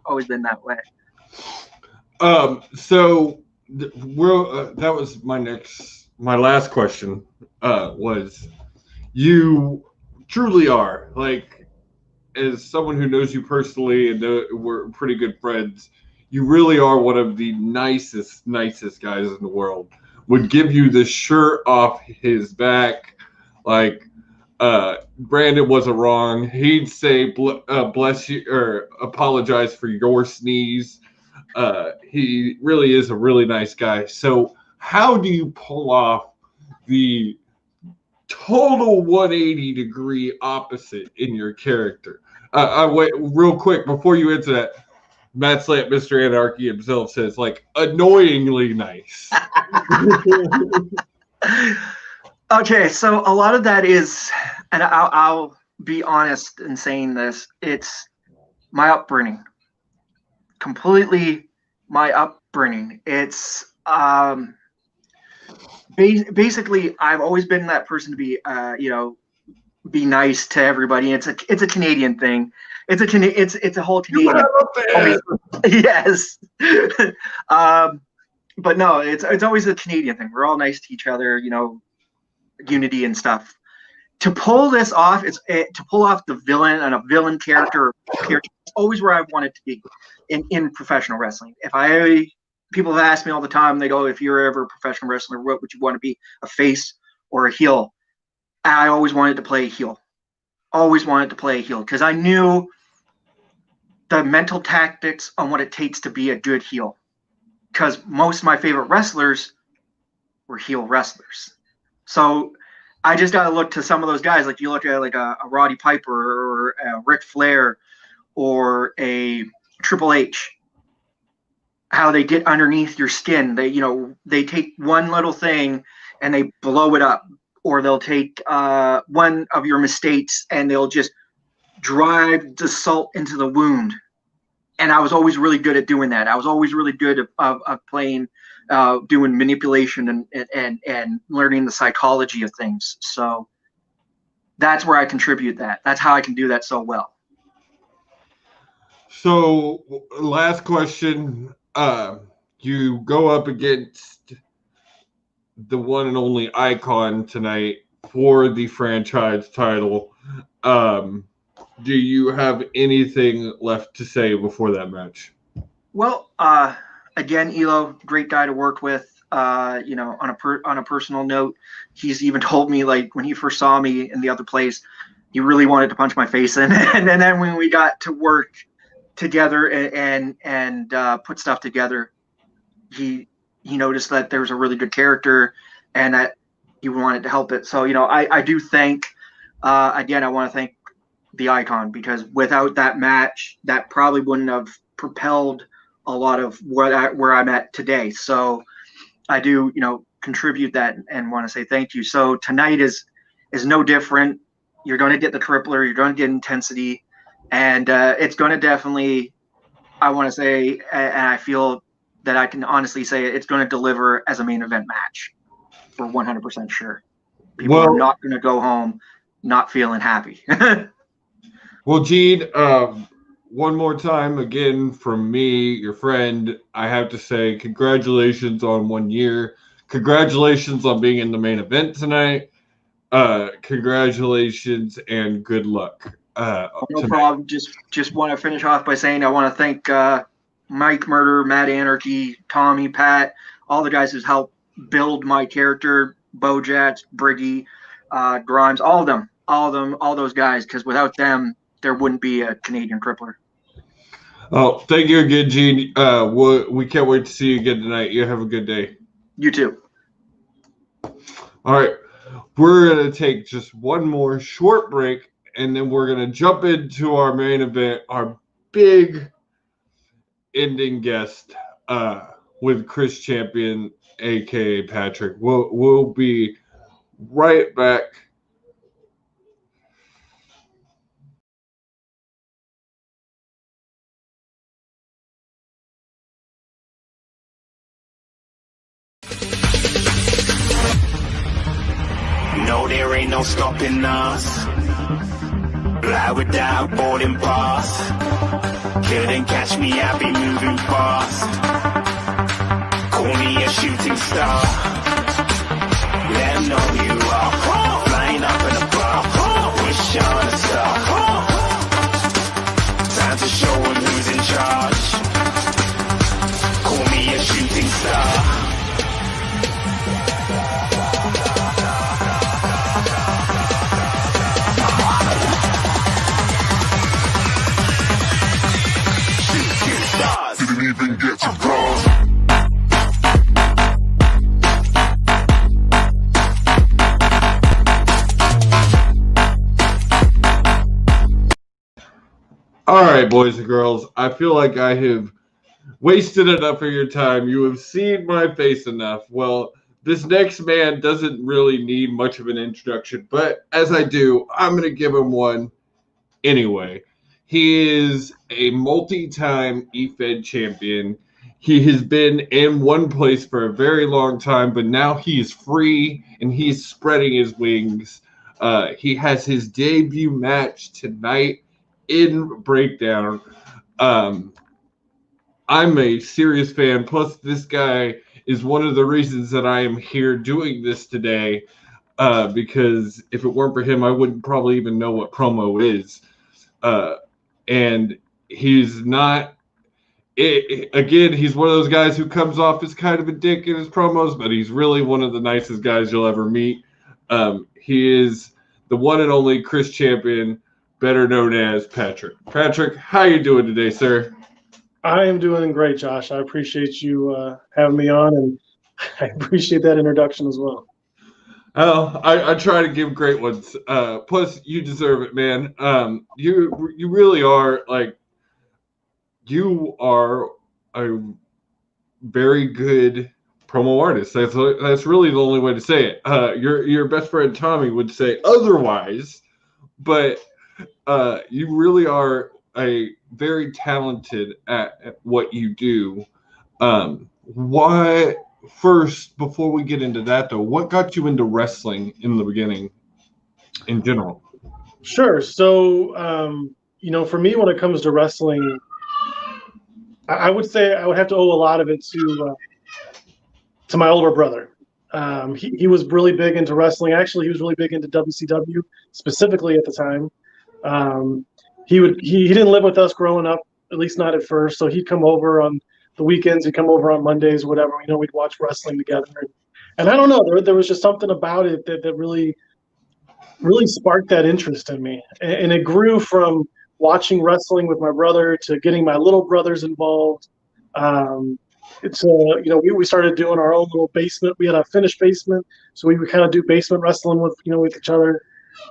always been that way. So that was my last question. Was you truly are, like, as someone who knows you personally and we're pretty good friends, you really are one of the nicest guys in the world. Would give you the shirt off his back. Like, Brandon wasn't wrong. He'd say, bless you, or apologize for your sneeze. He really is a really nice guy. So how do you pull off the total 180-degree opposite in your character? Wait, real quick, before you answer that, Matt Slant, Mr. Anarchy himself, says, like, annoyingly nice. Okay, so a lot of that is, and I'll be honest in saying this, it's my upbringing. Completely my upbringing. It's basically I've always been that person to be be nice to everybody. It's a Canadian thing. It's a whole Canadian. Yes. But no, it's always a Canadian thing. We're all nice to each other, unity and stuff. To pull this off, to pull off the villain and a villain character. It's always where I've wanted to be in professional wrestling. People have asked me all the time, they go, if you're ever a professional wrestler, what would you want to be, a face or a heel? I always wanted to play a heel. Always wanted to play a heel because I knew the mental tactics on what it takes to be a good heel. Because most of my favorite wrestlers were heel wrestlers. So I just got to look to some of those guys. Like you look at like a Roddy Piper or a Ric Flair or a Triple H. How they get underneath your skin. They take one little thing and they blow it up. Or they'll take one of your mistakes and they'll just drive the salt into the wound. And I was always really good at doing that. I was always really good at playing, doing manipulation and learning the psychology of things. So that's where I contribute that. That's how I can do that so well. So last question. You go up against the one and only icon tonight for the franchise title. Do you have anything left to say before that match? Well, again, Elo, great guy to work with. On a personal note, he's even told me, like, when he first saw me in the other place, he really wanted to punch my face in. And then when we got to work together and put stuff together, he noticed that there was a really good character and that he wanted to help it. So, I do thank, again, I want to thank the icon, because without that match, that probably wouldn't have propelled a lot of where I'm at today. So I do, contribute that and want to say thank you. So tonight is no different. You're going to get the Crippler, you're going to get intensity, and it's going to definitely, I want to say, and I feel that I can honestly say it's going to deliver as a main event match. For 100% sure. People are not going to go home not feeling happy. Well, Gene, one more time, again, from me, your friend, I have to say congratulations on 1 year. Congratulations on being in the main event tonight. Congratulations and good luck. No problem. Just want to finish off by saying I want to thank Mike Murder, Matt Anarchy, Tommy, Pat, all the guys who's helped build my character, Beaux Jax, Briggy, Grimes, all those guys, because without them, there wouldn't be a Canadian Crippler. Oh, thank you again, Gene. We can't wait to see you again tonight. You have a good day. You too. All right. We're going to take just one more short break, and then we're going to jump into our main event, our big ending guest with Chris Champion, a.k.a. Patrick. We'll be right back. No, there ain't no stopping us. Fly without boarding pass. Couldn't catch me, I be moving fast. Call me a shooting star. Let 'em know who you are. Flying up in a bar. Wish on a star. Time to show 'em who's in charge. Call me a shooting star. Didn't even get to cross. All right, boys and girls, I feel like I have wasted enough of your time. You have seen my face enough. Well, this next man doesn't really need much of an introduction, but as I do, I'm going to give him one anyway. He is a multi-time EFED champion. He has been in one place for a very long time, but now he is free and he's spreading his wings. He has his debut match tonight in Breakdown. I'm a serious fan. Plus, this guy is one of the reasons that I am here doing this today, because if it weren't for him, I wouldn't probably even know what promo is. And he's not again, he's one of those guys who comes off as kind of a dick in his promos, but he's really one of the nicest guys you'll ever meet. He is the one and only Chris Champion, better known as Patrick. Patrick, how you doing today, sir? I am doing great, Josh. I appreciate you having me on, and I appreciate that introduction as well. Oh, I try to give great ones. Plus, you deserve it, man. You really are, like, you are a very good promo artist. That's really the only way to say it. Your best friend Tommy would say otherwise, but you really are a very talented at what you do. Why? First, before we get into that, though, what got you into wrestling in the beginning, in general? Sure. So, for me, when it comes to wrestling, I would say I would have to owe a lot of it to my older brother. He was really big into wrestling. Actually, he was really big into WCW, specifically at the time. He didn't live with us growing up, at least not at first. So he'd come over on the weekends. He'd come over on Mondays, whatever. We'd watch wrestling together. And I don't know, there was just something about it that really sparked that interest in me. And it grew from watching wrestling with my brother to getting my little brothers involved. We started doing our own little basement. We had a finished basement, so we would kind of do basement wrestling with each other.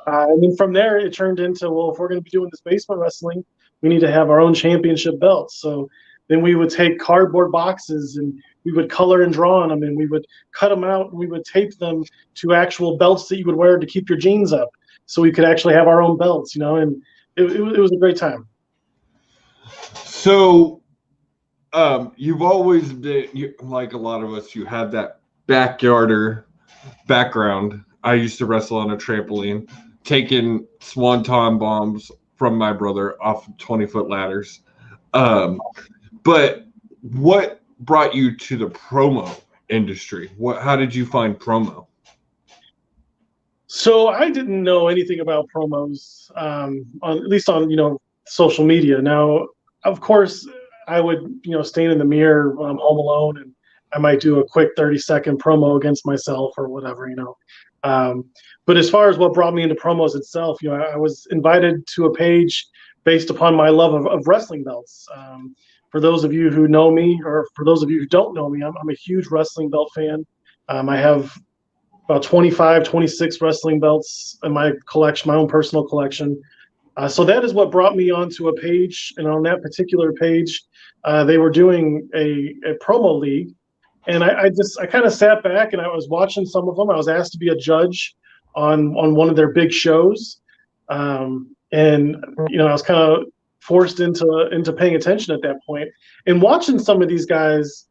And then from there, it turned into, well, if we're going to be doing this basement wrestling, we need to have our own championship belts. So then we would take cardboard boxes and we would color and draw on them, and we would cut them out and we would tape them to actual belts that you would wear to keep your jeans up, so we could actually have our own belts, and it was a great time. So, You've always been like a lot of us. You had that backyarder background. I used to wrestle on a trampoline, taking swanton bombs from my brother off 20-foot ladders. But what brought you to the promo industry? How did you find promo? So I didn't know anything about promos, at least on social media. Now, of course, I would stand in the mirror when I'm home alone, and I might do a quick 30-second promo against myself or whatever. But as far as what brought me into promos itself, I was invited to a page based upon my love of wrestling belts. For those of you who know me, or for those of you who don't know me, I'm a huge wrestling belt fan. I have about 25, 26 wrestling belts in my collection, my own personal collection. So that is what brought me onto a page. And on that particular page, they were doing a promo league. And I kind of sat back and I was watching some of them. I was asked to be a judge on one of their big shows. And I was kind of forced into paying attention at that point. And watching some of these guys,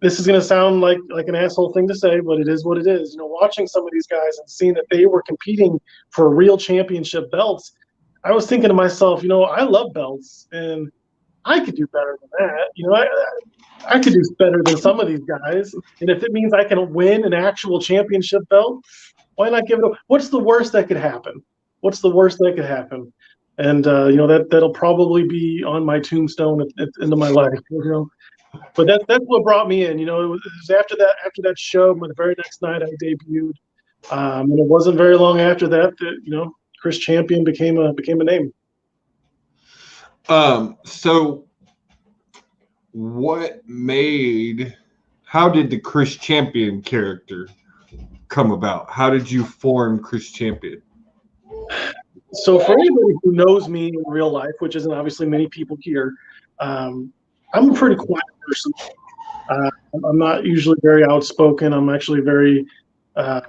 this is going to sound like an asshole thing to say, but it is what it is. Watching some of these guys and seeing that they were competing for real championship belts, I was thinking to myself, I love belts and I could do better than that. I could do better than some of these guys. And if it means I can win an actual championship belt, why not give it a, what's the worst that could happen? What's the worst that could happen? And, that'll probably be on my tombstone at the end of my life, But that's what brought me in. It was after that show, the very next night I debuted. And it wasn't very long after that Chris Champion became a name. So how did the Chris Champion character come about? How did you form Chris Champion? So for anybody who knows me in real life, which isn't obviously many people here, I'm a pretty quiet person. I'm not usually very outspoken. I'm actually very, I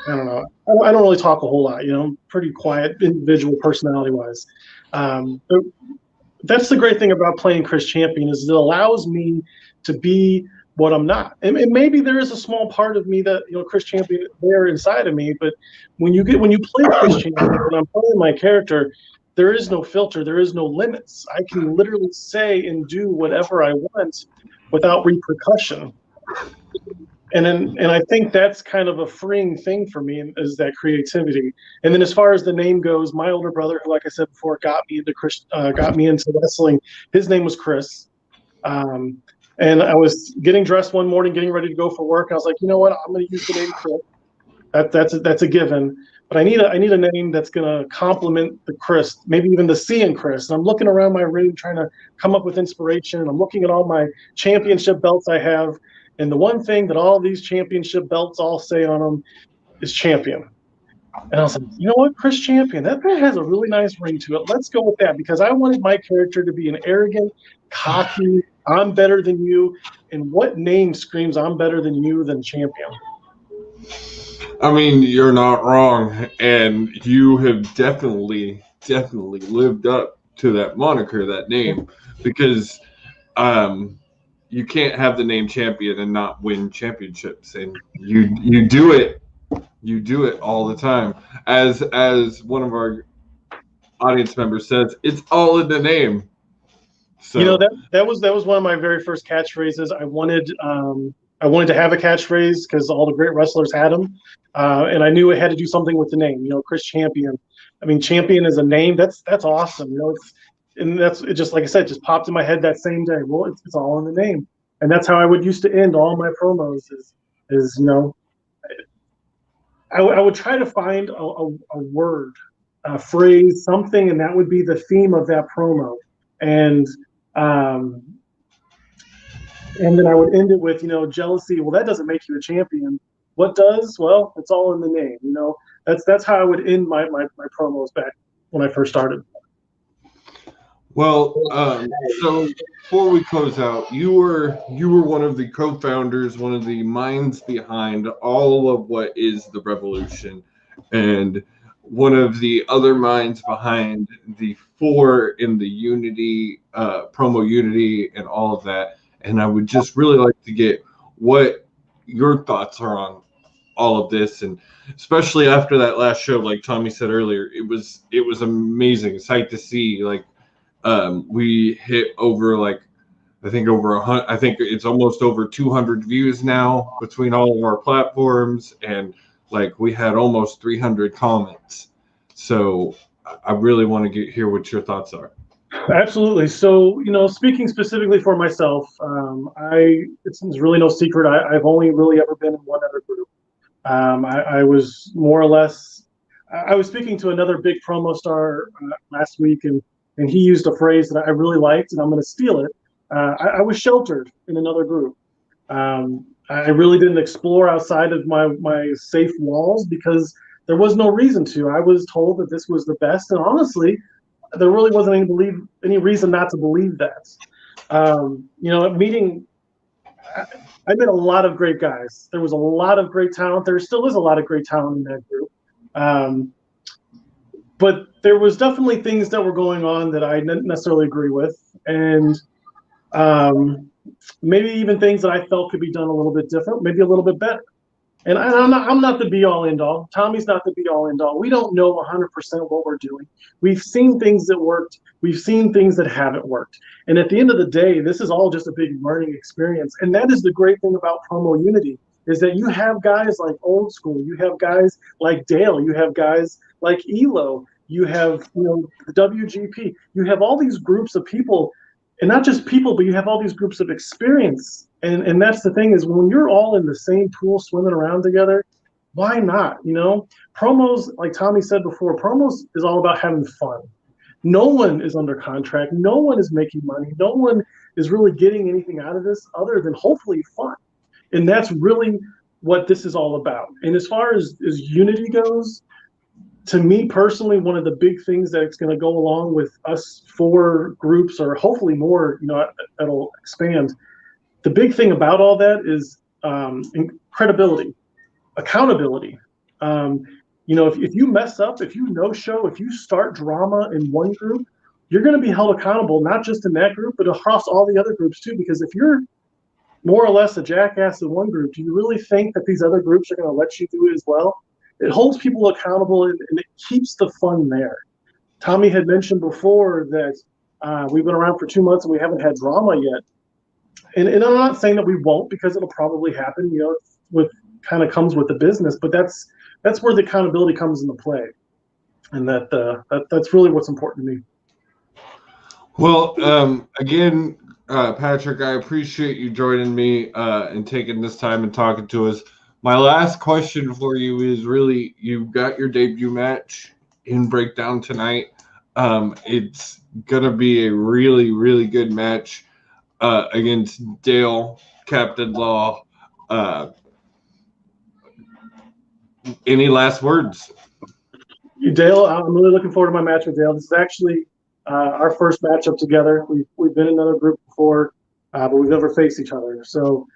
don't know. I don't really talk a whole lot. I'm pretty quiet individual personality-wise. But that's the great thing about playing Chris Champion is it allows me to be what I'm not. And maybe there is a small part of me that Chris Champion there inside of me. But when you play Chris Champion, when I'm playing my character, there is no filter. There is no limits. I can literally say and do whatever I want without repercussion. And I think that's kind of a freeing thing for me is that creativity. And then as far as the name goes, my older brother, who, like I said before, got me into wrestling. His name was Chris. And I was getting dressed one morning, getting ready to go for work. I was like, you know what? I'm going to use the name Chris. That's a given. But I need a name that's going to complement the Chris, maybe even the C in Chris. And I'm looking around my room trying to come up with inspiration. And I'm looking at all my championship belts I have. And the one thing that all these championship belts all say on them is champion. And I was like, you know what, Chris Champion, that has a really nice ring to it. Let's go with that because I wanted my character to be an arrogant, cocky, I'm better than you. And what name screams I'm better than you than champion? I mean, you're not wrong. And you have definitely lived up to that moniker, that name, because you can't have the name champion and not win championships. And you do it. You do it all the time. As one of our audience members says, it's all in the name. So that was one of my very first catchphrases. I wanted to have a catchphrase because all the great wrestlers had them, and I knew it had to do something with the name. Chris Champion. I mean, champion is a name. That's awesome. It just like I said, just popped in my head that same day. Well, it's all in the name, and that's how I would used to end all my promos. I would try to find a word, a phrase, something, and that would be the theme of that promo. And then I would end it with, jealousy. Well, that doesn't make you a champion. What does? Well, it's all in the name. That's how I would end my promos back when I first started. Well, so before we close out, you were one of the co-founders, one of the minds behind all of what is the Revolution, and one of the other minds behind the 4 in the Unity, promo Unity and all of that. And I would just really like to get what your thoughts are on all of this, and especially after that last show, like Tommy said earlier, it was amazing sight to see. Like, we hit over I think it's almost over 200 views now between all of our platforms, and like we had almost 300 comments. So I really want to hear what your thoughts are. Absolutely. So, speaking specifically for myself, it's really no secret. I've only really ever been in one other group. I was more or less, I was speaking to another big promo star last week, and he used a phrase that I really liked, and I'm going to steal it. I was sheltered in another group. I really didn't explore outside of my safe walls because there was no reason to. I was told that this was the best, and honestly, there really wasn't any reason not to believe that. At meeting, I met a lot of great guys. There was a lot of great talent. There still is a lot of great talent in that group. But there was definitely things that were going on that I didn't necessarily agree with, and maybe even things that I felt could be done a little bit different, maybe a little bit better. And I'm not the be-all, end-all. Tommy's not the be-all, end-all. We don't know 100% what we're doing. We've seen things that worked. We've seen things that haven't worked. And at the end of the day, this is all just a big learning experience. And that is the great thing about Promo Unity, is that you have guys like Old School. You have guys like Dale. You have guys like ELO. You have, the WGP. You have all these groups of people, and not just people, but you have all these groups of experience. And that's the thing, is when you're all in the same pool swimming around together, why not? Promos, like Tommy said before, promos is all about having fun. No one is under contract. No one is making money. No one is really getting anything out of this other than hopefully fun. And that's really what this is all about. And as far as Unity goes, to me personally, one of the big things that's going to go along with us 4 groups, or hopefully more, that'll expand. The big thing about all that is credibility, accountability. If you mess up, if you no-show, if you start drama in one group, you're going to be held accountable, not just in that group, but across all the other groups too. Because if you're more or less a jackass in one group, do you really think that these other groups are going to let you do it as well? It holds people accountable, and it keeps the fun there. Tommy had mentioned before that we've been around for 2 months and we haven't had drama yet. And I'm not saying that we won't, because it'll probably happen, with kind of comes with the business, but that's where the accountability comes into play. And that's really what's important to me. Well, again, Patrick, I appreciate you joining me and taking this time and talking to us. My last question for you is really, you got your debut match in Breakdown tonight. It's going to be a really, really good match against Dale, Captain Law. Any last words? Dale, I'm really looking forward to my match with Dale. This is actually our first matchup together. We've been in another group before, but we've never faced each other. So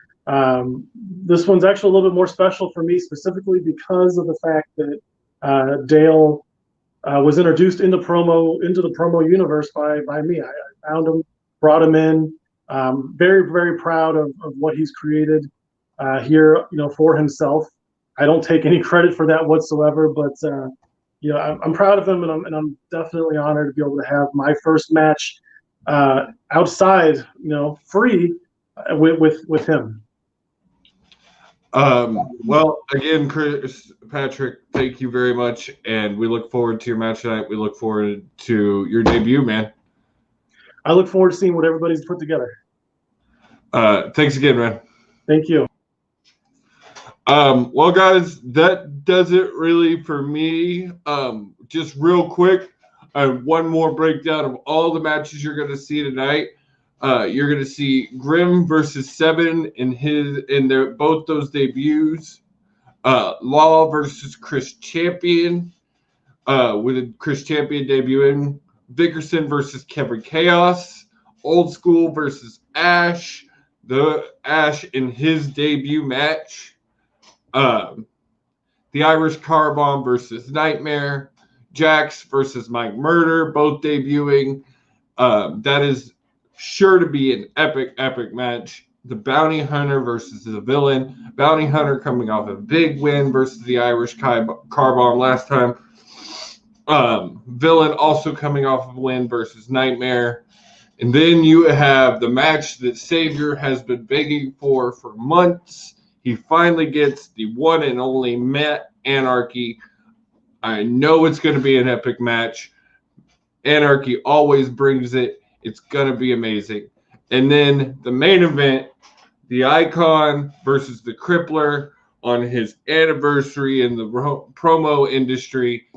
this one's actually a little bit more special for me, specifically because of the fact that Dale was introduced into the promo universe by me. I found him, brought him in. Very, very proud of what he's created here, for himself. I don't take any credit for that whatsoever, but I'm proud of him, and I'm definitely honored to be able to have my first match outside, free with him. Well, again, Patrick, thank you very much, and we look forward to your match tonight. We look forward to your debut, man. I look forward to seeing what everybody's put together. Thanks again, man. Thank you. Well, guys, that does it really for me. Just real quick, one more breakdown of all the matches you're going to see tonight. You're going to see Grim versus Seven in both those debuts. Law versus Chris Champion, with Chris Champion debuting. Vickerson versus Kevin Chaos. Old School versus Ash. The Ash in his debut match. The Irish Car Bomb versus Nightmare. Jax versus Mike Murder, both debuting. That is sure to be an epic match. The Bounty Hunter versus the Villain. Bounty Hunter coming off a big win versus the Irish Car Bomb last time. Villain also coming off of a win versus Nightmare. And then you have the match that Savior has been begging for months. He finally gets the one and only Matt Anarchy. I know it's going to be an epic match. Anarchy always brings it. It's going to be amazing. And then the main event, the Icon versus the Crippler on his anniversary in the promo industry.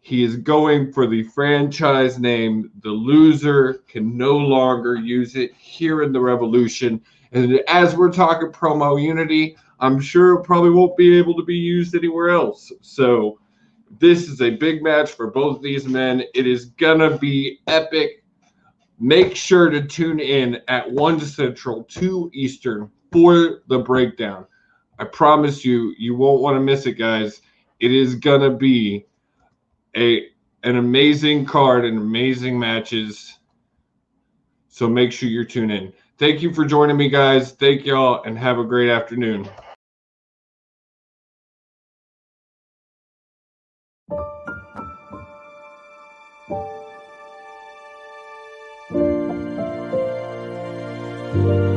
He is going for the franchise name. The loser can no longer use it here in the Revolution. And as we're talking promo unity, I'm sure it probably won't be able to be used anywhere else. So this is a big match for both these men. It is going to be epic. Make sure to tune in at 1 Central, 2 Eastern for the breakdown. I promise you, you won't want to miss it, guys. It is going to be an amazing card and amazing matches. So make sure you're tuned in. Thank you for joining me, guys. Thank y'all, and have a great afternoon. Thank you.